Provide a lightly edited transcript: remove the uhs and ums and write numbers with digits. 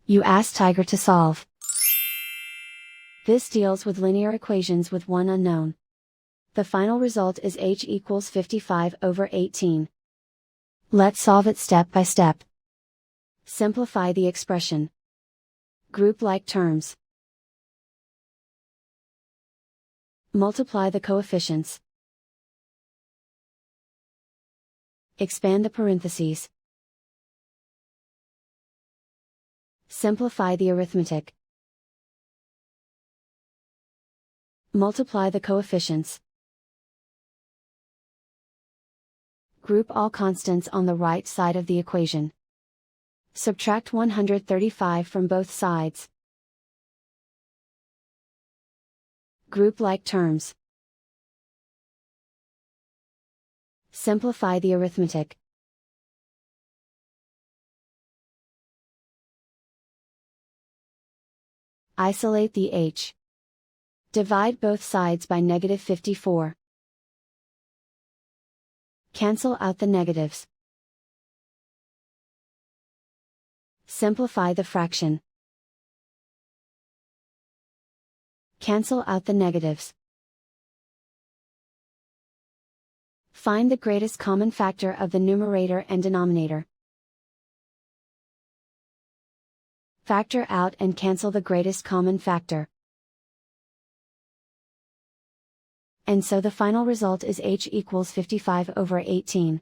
You ask Tiger to solve. This deals with linear equations with one unknown. The final result is h equals 55/18. Let's solve it step by step. Simplify the expression. Group like terms. Multiply the coefficients. Expand the parentheses. Simplify the arithmetic. Multiply the coefficients. Group all constants on the right side of the equation. Subtract 135 from both sides. Group like terms. Simplify the arithmetic. Isolate the h. Divide both sides by -54. Cancel out the negatives. Simplify the fraction. Cancel out the negatives. Find the greatest common factor of the numerator and denominator. Factor out and cancel the greatest common factor. And so the final result is h equals 55/18.